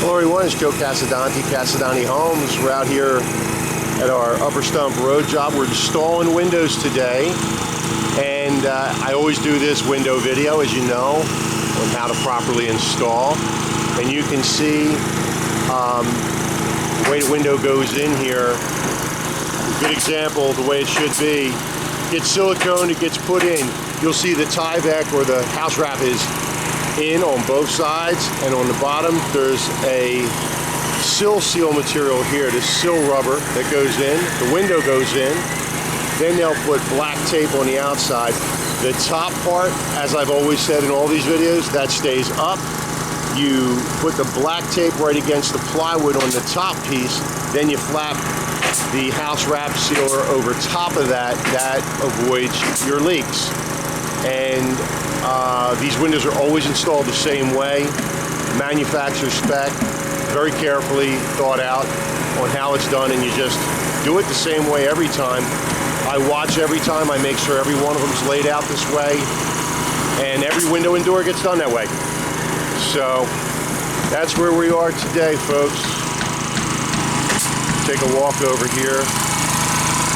Hello everyone, it's Joe Casadonti, Casadonti Homes. We're out here at our Upper Stump Road job. We're installing windows today, and I always do this window video, as you know, on how to properly install. And you can see the way the window goes in here. A good example of the way it should be. Gets silicone, it gets put in. You'll see the Tyvek or the house wrap is in on both sides, and on the bottom there's a sill seal material here, this sill rubber that goes in. The window goes in. Then they'll put black tape on the outside. The top part, as I've always said in all these videos, that stays up. You put the black tape right against the plywood on the top piece, then you flap the house wrap sealer over top of that. That avoids your leaks. And these windows are always installed the same way, manufacturer spec, very carefully thought out on how it's done, and you just do it the same way every time. I watch every time, I make sure every one of them is laid out this way, and every window and door gets done that way. So that's where we are today, folks. Take a walk over here.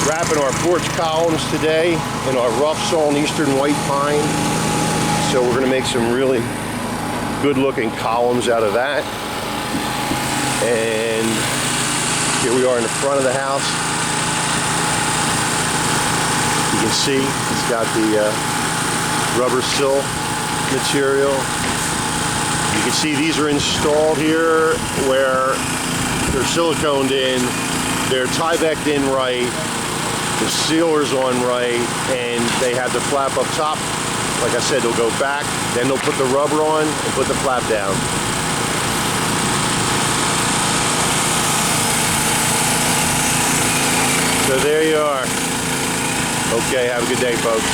Wrapping our porch columns today in our rough sawn eastern white pine. So we're going to make some really good looking columns out of that. And here we are in the front of the house. You can see it's got the rubber sill material. You can see these are installed here where they're siliconed in, they're Tyvek'd in right, the sealer's on right, and they have the flap up top. Like I said, they'll go back, then they'll put the rubber on and put the flap down. So there you are. Okay, have a good day, folks.